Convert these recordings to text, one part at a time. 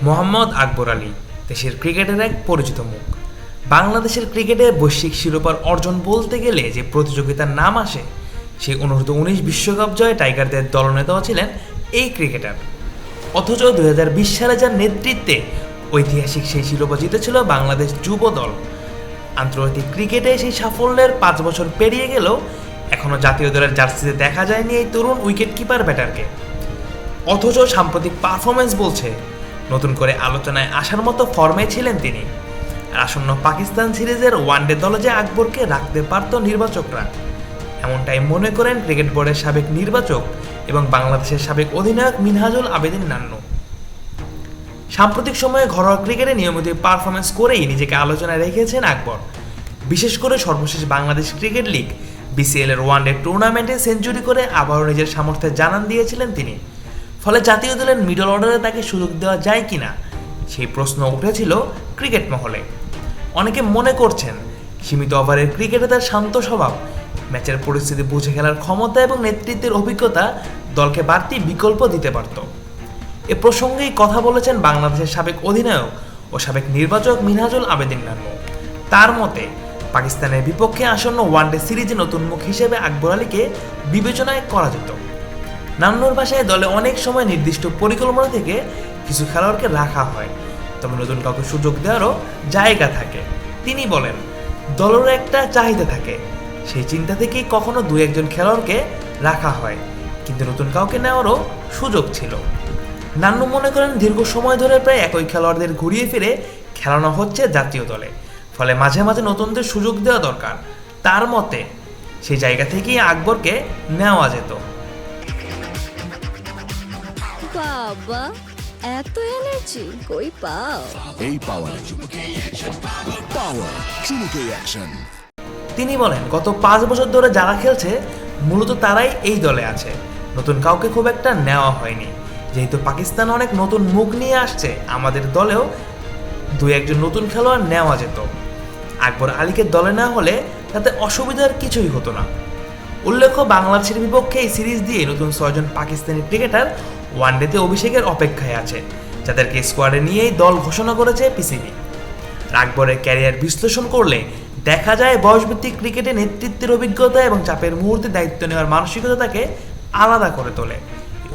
মোহাম্মদ আকবর আলী দেশের ক্রিকেটের এক পরিচিত মুখ। বাংলাদেশের ক্রিকেটে বৈশ্বিক শিরোপার অর্জন বলতে গেলে যে প্রতিযোগিতার নাম আসে, সেই অনূর্ধ্ব-19 বিশ্বকাপ জয়ে টাইগারদের দলনেতাও ছিলেন এই ক্রিকেটার। অথচ 2020 সালে যার নেতৃত্বে ঐতিহাসিক সেই শিরোপা জিতেছিল বাংলাদেশ যুব দল। আন্তর্জাতিক ক্রিকেটে সেই সাফল্যের 5 বছর পেরিয়ে গেলেও এখনও জাতীয় দলের জার্সিতে দেখা যায়নি এই তরুণ উইকেট কিপার ব্যাটারকে। অথচ সাম্প্রতিক পারফরমেন্স বলছে নতুন করে আলোচনায় আসার মতো ফর্মে ছিলেন তিনি। আর আসন্ন পাকিস্তান সিরিজের ওয়ানডে দলে যে আকবরকে রাখতে পারত নির্বাচকরা, এমনটাই মনে করেন ক্রিকেট বোর্ডের সাবেক নির্বাচক এবং বাংলাদেশের সাবেক অধিনায়ক মিনহাজুল আবেদীন নান্নু। সাম্প্রতিক সময়ে ঘরোয়া ক্রিকেটে নিয়মিত পারফরমেন্স করেই নিজেকে আলোচনায় রেখেছেন আকবর। বিশেষ করে সর্বশেষ বাংলাদেশ ক্রিকেট লিগ BCL এর ওয়ানডে টুর্নামেন্টে সেঞ্চুরি করে আবারও নিজের সামর্থ্যের জানান দিয়েছিলেন তিনি। ফলে জাতীয় দলের মিডল অর্ডারে তাকে সুযোগ দেওয়া যায় কিনা সেই প্রশ্ন উঠেছিল ক্রিকেট মহলে। অনেকে মনে করছেন সীমিত ওভারের ক্রিকেটে তার শান্ত স্বভাব, ম্যাচের পরিস্থিতি বুঝে খেলার ক্ষমতা এবং নেতৃত্বের অভিজ্ঞতা দলকে বাড়তি বিকল্প দিতে পারত। এ প্রসঙ্গেই কথা বলেছেন বাংলাদেশের সাবেক অধিনায়ক ও সাবেক নির্বাচক মিনহাজুল আবেদীন নান্নু। তার মতে পাকিস্তানের বিপক্ষে আসন্ন ওয়ানডে সিরিজে নতুন মুখ হিসেবে আকবর আলীকে বিবেচনায় করা যেত। নান্নুর ভাষায় দলে অনেক সময় নির্দিষ্ট পরিকল্পনা থেকে কিছু খেলোয়াড়কে রাখা হয়, তবে নতুন কাউকে সুযোগ দেওয়ারও জায়গা থাকে। তিনি বলেন, দলেরও একটা চাহিদা থাকে, সেই চিন্তা থেকেই কখনো 2-1 খেলোয়াড়কে রাখা হয়, কিন্তু নতুন কাউকে নেওয়ারও সুযোগ ছিল। নান্নু মনে করেন দীর্ঘ সময় ধরে প্রায় একই খেলোয়াড়দের ঘুরিয়ে ফিরে খেলানো হচ্ছে জাতীয় দলে, ফলে মাঝে মাঝে নতুনদের সুযোগ দেওয়া দরকার। তার মতে সেই জায়গা থেকেই আকবরকে নেওয়া যেত। বাবা, এত এনার্জি কই পাও? এই পাওয়ার চুমুকে অ্যাকশন। তিনি বলেন, গত 5 বছর ধরে যারা খেলছে মূলত তারাই এই দলে আছে, নতুন কাউকে খুব একটা নেওয়া হয়নি। যেহেতু পাকিস্তান অনেক নতুন মুখ নিয়ে আসছে, আমাদের দলেও 2-1 নতুন খেলোয়াড় নেওয়া যেত। আকবর আলীকে দলে নেওয়া হলে তাতে অসুবিধার কিছুই হতো না। উল্লেখ্য, বাংলাদেশের বিপক্ষে এই সিরিজ দিয়ে নতুন 6 জন পাকিস্তানি ক্রিকেটার ওয়ানডেতে অভিষেকের অপেক্ষায় আছে, যাদেরকে স্কোয়াডে নিয়েই দল ঘোষণা করেছে PCB। আকবরের ক্যারিয়ার বিশ্লেষণ করলে দেখা যায় বয়সভিত্তিক ক্রিকেটে নেতৃত্বের অভিজ্ঞতা এবং চাপের মুহূর্তে দায়িত্ব নেওয়ার মানসিকতা তাকে আলাদা করে তোলে।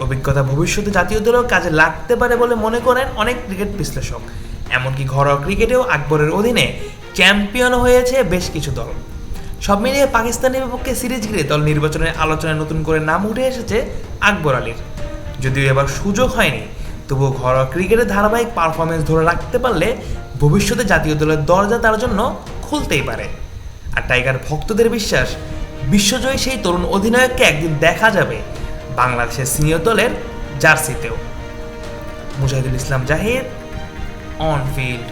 অভিজ্ঞতা ভবিষ্যতে জাতীয় দলেও কাজে লাগতে পারে বলে মনে করেন অনেক ক্রিকেট বিশ্লেষক। এমনকি ঘরোয়া ক্রিকেটেও আকবরের অধীনে চ্যাম্পিয়ন হয়েছে বেশ কিছু দল। সব মিলিয়ে পাকিস্তানের বিপক্ষে সিরিজ ঘিরে দল নির্বাচনের আলোচনায় নতুন করে নাম উঠে এসেছে আকবর আলীর। যদিও এবার সুযোগ হয়নি, তবুও ঘরোয়া ক্রিকেটের ধারাবাহিক পারফরমেন্স ধরে রাখতে পারলে ভবিষ্যতে জাতীয় দলের দরজা তার জন্য খুলতেই পারে। আর টাইগার ভক্তদের বিশ্বাস, বিশ্বজয়ী সেই তরুণ অধিনায়ককে একদিন দেখা যাবে বাংলাদেশের সিনিয়র দলের জার্সিতেও। Mujahidul Islam Zahid, on field.